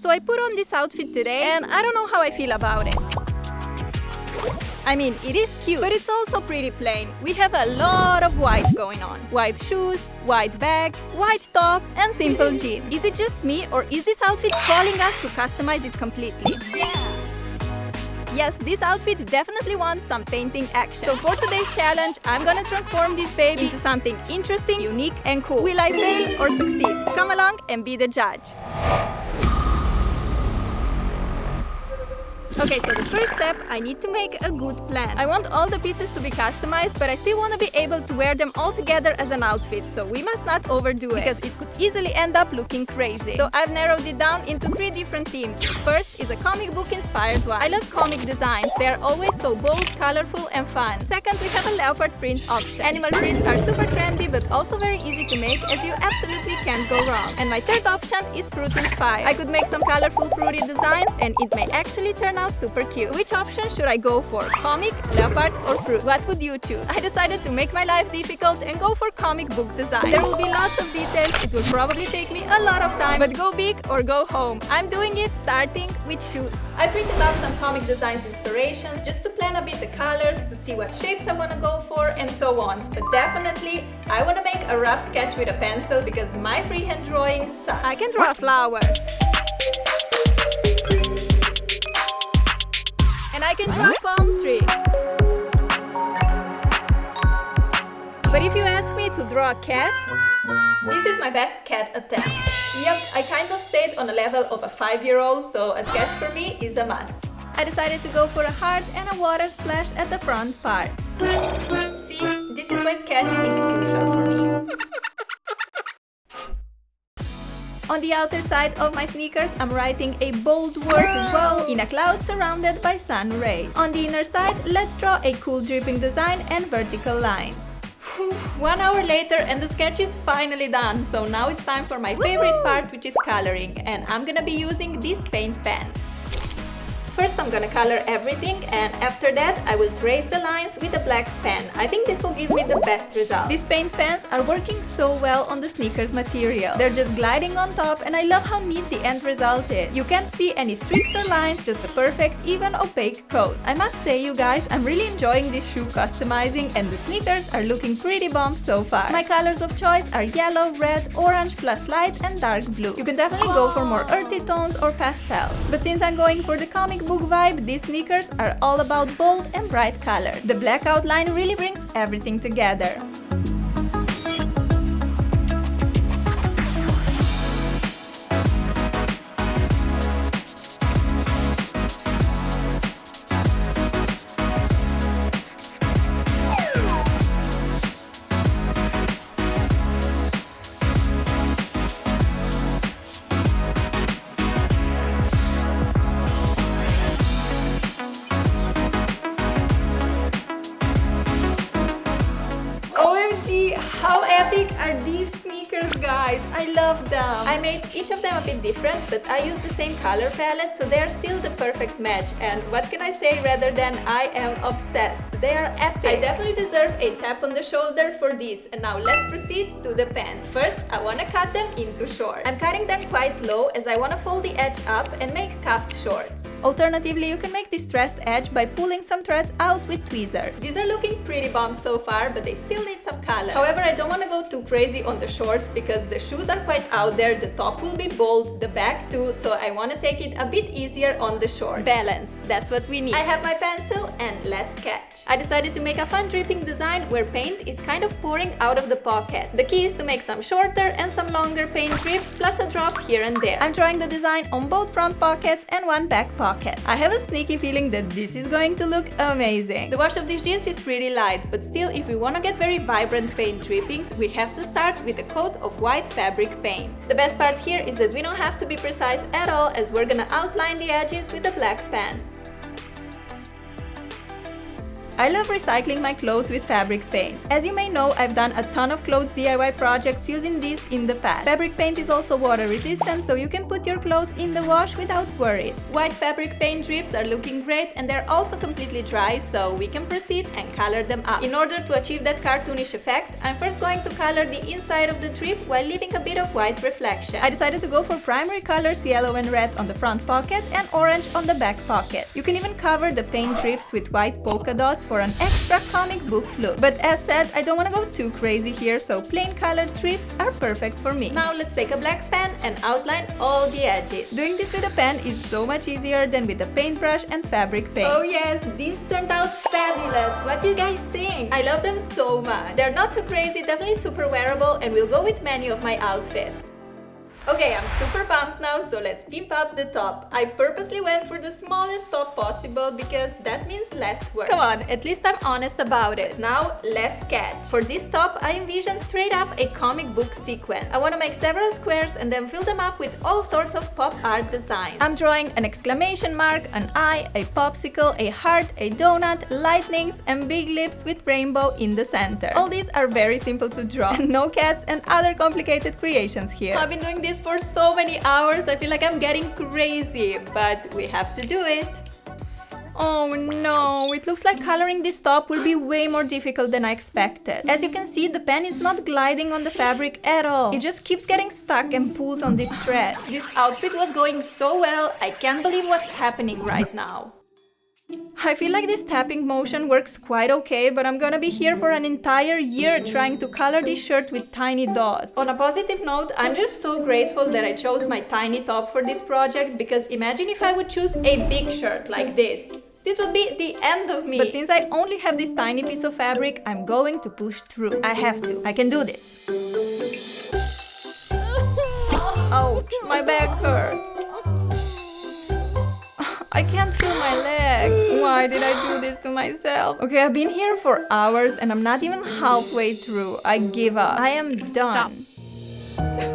So I put on this outfit today and I don't know how I feel about it. I mean, it is cute, but it's also pretty plain. We have a lot of white going on. White shoes, white bag, white top, and simple jeans. Is it just me, or is this outfit calling us to customize it completely? Yes, this outfit definitely wants some painting action. So for today's challenge, I'm gonna transform this baby into something interesting, unique, and cool. Will I fail or succeed? Come along and be the judge. Okay, so the first step, I need to make a good plan. I want all the pieces to be customized, but I still want to be able to wear them all together as an outfit, so we must not overdo it, because it could easily end up looking crazy. So I've narrowed it down into 3 different themes. First is a comic book inspired one. I love comic designs. They are always so bold, colorful, and fun. Second, we have a leopard print option. Animal prints are super trendy, but also very easy to make, as you absolutely can't go wrong. And my third option is fruit inspired. I could make some colorful fruity designs, and it may actually turn out super cute. Which option should I go for? Comic, leopard, or fruit? What would you choose? I decided to make my life difficult and go for comic book design. There will be lots of details, it will probably take me a lot of time, but go big or go home. I'm doing it starting with shoes. I printed out some comic designs inspirations just to plan a bit the colors, to see what shapes I want to go for, and so on. But definitely, I want to make a rough sketch with a pencil because my freehand drawing sucks. I can draw a flower. And I can draw a palm tree. But if you ask me to draw a cat, this is my best cat attempt. Yep, I kind of stayed on a level of a 5-year-old, so a sketch for me is a must. I decided to go for a heart and a water splash at the front part. See, this is why sketching is crucial for me. On the outer side of my sneakers, I'm writing a bold word "wow" in a cloud surrounded by sun rays. On the inner side, let's draw a cool dripping design and vertical lines. 1 hour later and the sketch is finally done, so now it's time for my favorite part, which is coloring, and I'm gonna be using these paint pens. First I'm gonna color everything, and after that I will trace the lines with a black pen. I think this will give me the best result. These paint pens are working so well on the sneakers material. They're just gliding on top, and I love how neat the end result is. You can't see any streaks or lines, just a perfect, even opaque coat. I must say, you guys, I'm really enjoying this shoe customizing, and the sneakers are looking pretty bomb so far. My colors of choice are yellow, red, orange plus light, and dark blue. You can definitely go for more earthy tones or pastels. But since I'm going for the comic book vibe, these sneakers are all about bold and bright colors. The black outline really brings everything together. How epic are these sneakers, guys? I love them. I made each of them a bit different, but I used the same color palette, so they are still the perfect match. And what can I say rather than I am obsessed? They are epic. I definitely deserve a tap on the shoulder for these. And now let's proceed to the pants. First, I want to cut them into shorts. I'm cutting them quite low as I want to fold the edge up and make cuffed shorts. Alternatively, you can make this stressed edge by pulling some threads out with tweezers. These are looking pretty bomb so far, but they still need some color. However, I don't want to go too crazy on the shorts because the shoes are quite out there, the top will be bold, the back too, so I want to take it a bit easier on the shorts. Balance, that's what we need. I have my pencil and let's sketch. I decided to make a fun dripping design where paint is kind of pouring out of the pocket. The key is to make some shorter and some longer paint drips plus a drop here and there. I'm drawing the design on both front pockets and one back pocket. I have a sneaky feeling that this is going to look amazing. The wash of these jeans is pretty light, but still, if we want to get very vibrant paint drippings, we have to start with a coat of white fabric paint. The best part here is that we don't have to be precise at all, as we're gonna outline the edges with a black pen. I love recycling my clothes with fabric paints. As you may know, I've done a ton of clothes DIY projects using this in the past. Fabric paint is also water resistant, so you can put your clothes in the wash without worries. White fabric paint drips are looking great and they're also completely dry, so we can proceed and color them up. In order to achieve that cartoonish effect, I'm first going to color the inside of the drip while leaving a bit of white reflection. I decided to go for primary colors yellow and red on the front pocket and orange on the back pocket. You can even cover the paint drips with white polka dots for an extra comic book look. But as said, I don't want to go too crazy here, so plain colored drips are perfect for me. Now let's take a black pen and outline all the edges. Doing this with a pen is so much easier than with a paintbrush and fabric paint. Oh yes, these turned out fabulous! What do you guys think? I love them so much. They're not too crazy, definitely super wearable, and will go with many of my outfits. Okay, I'm super pumped now, so let's pimp up the top. I purposely went for the smallest top possible because that means less work. Come on, at least I'm honest about it. Now, let's sketch. For this top, I envision straight up a comic book sequence. I want to make several squares and then fill them up with all sorts of pop art designs. I'm drawing an exclamation mark, an eye, a popsicle, a heart, a donut, lightnings, and big lips with rainbow in the center. All these are very simple to draw. No cats and other complicated creations here. I've been doing this for so many hours, I feel like I'm getting crazy, but we have to do it. Oh no, it looks like coloring this top will be way more difficult than I expected. As you can see, the pen is not gliding on the fabric at all. It just keeps getting stuck and pulls on this thread. This outfit was going so well, I can't believe what's happening right now. I feel like this tapping motion works quite okay, but I'm gonna be here for an entire year trying to color this shirt with tiny dots. On a positive note, I'm just so grateful that I chose my tiny top for this project, because imagine if I would choose a big shirt like this. This would be the end of me. But since I only have this tiny piece of fabric, I'm going to push through. I have to. I can do this. Ouch, my back hurts. I can't feel my legs. Why did I do this to myself? Okay, I've been here for hours and I'm not even halfway through. I give up. I am done. Stop.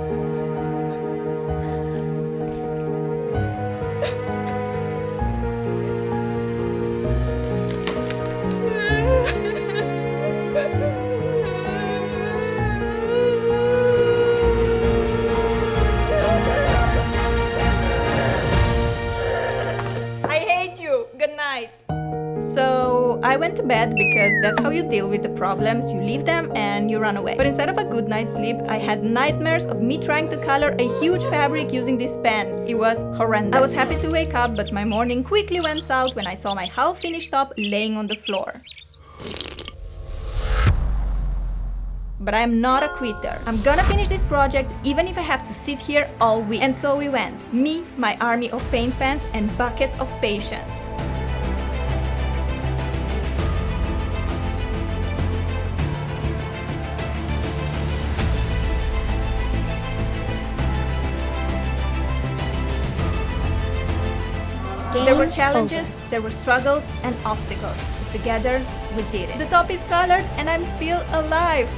So I went to bed because that's how you deal with the problems. You leave them and you run away. But instead of a good night's sleep, I had nightmares of me trying to color a huge fabric using these pens. It was horrendous. I was happy to wake up, but my morning quickly went south when I saw my half-finished top laying on the floor. But I'm not a quitter. I'm gonna finish this project even if I have to sit here all week. And so we went. Me, my army of paint pens, and buckets of patience. There were challenges, there were struggles and obstacles. But together, we did it. The top is colored and I'm still alive.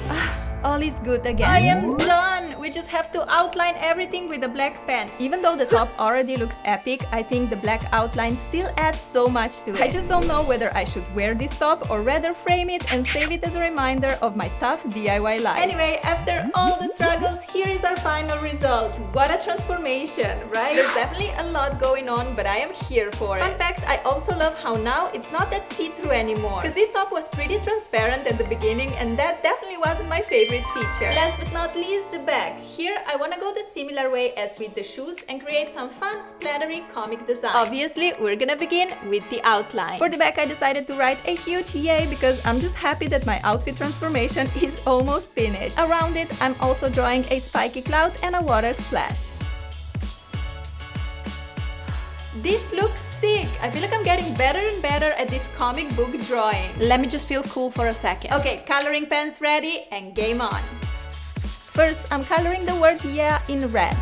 All is good again. I am done! We just have to outline everything with a black pen. Even though the top already looks epic, I think the black outline still adds so much to it. I just don't know whether I should wear this top or rather frame it and save it as a reminder of my tough DIY life. Anyway, after all the struggles, here is our final result. What a transformation, right? There's definitely a lot going on, but I am here for it. Fun fact, I also love how now it's not that see-through anymore. Because this top was pretty transparent at the beginning and that definitely wasn't my favorite feature. Last but not least, the bag. Here I want to go the similar way as with the shoes and create some fun splattery comic design. Obviously, we're gonna begin with the outline. For the back I decided to write a huge yay because I'm just happy that my outfit transformation is almost finished. Around it I'm also drawing a spiky cloud and a water splash. This looks sick! I feel like I'm getting better and better at this comic book drawing. Let me just feel cool for a second. Okay, coloring pens ready and game on! First, I'm coloring the word yeah in red.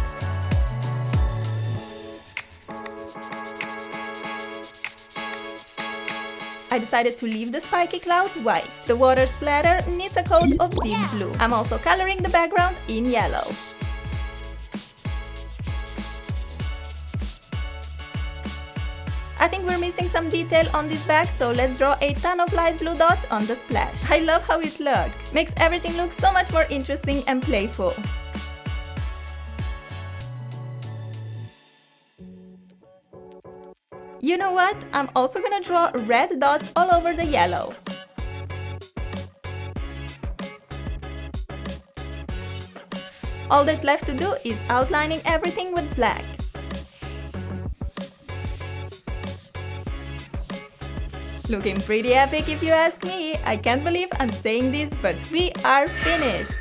I decided to leave the spiky cloud white. The water splatter needs a coat of deep blue. I'm also coloring the background in yellow. I think we're missing some detail on this bag, so let's draw a ton of light blue dots on the splash. I love how it looks. Makes everything look so much more interesting and playful. You know what? I'm also gonna draw red dots all over the yellow. All that's left to do is outlining everything with black. Looking pretty epic if you ask me. I can't believe I'm saying this, but we are finished.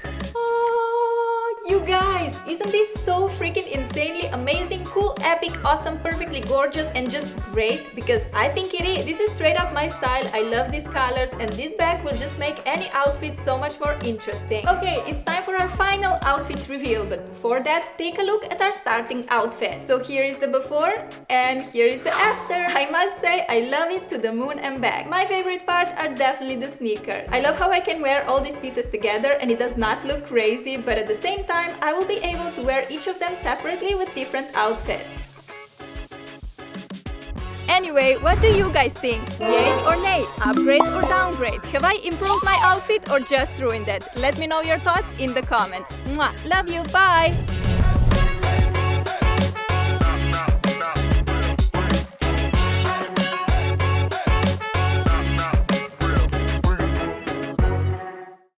You guys, isn't this so freaking insanely amazing, cool, epic, awesome, perfectly gorgeous, and just great? Because I think it is. This is straight up my style. I love these colors, and this bag will just make any outfit so much more interesting. Okay, it's time for our final outfit reveal, but before that, take a look at our starting outfit. So here is the before, and here is the after. I must say, I love it to the moon and back. My favorite part are definitely the sneakers. I love how I can wear all these pieces together, and it does not look crazy, but at the same time, I will be able to wear each of them separately with different outfits. Anyway, what do you guys think? Yay or nay? Upgrade or downgrade? Have I improved my outfit or just ruined it? Let me know your thoughts in the comments. Mwah! Love you, bye!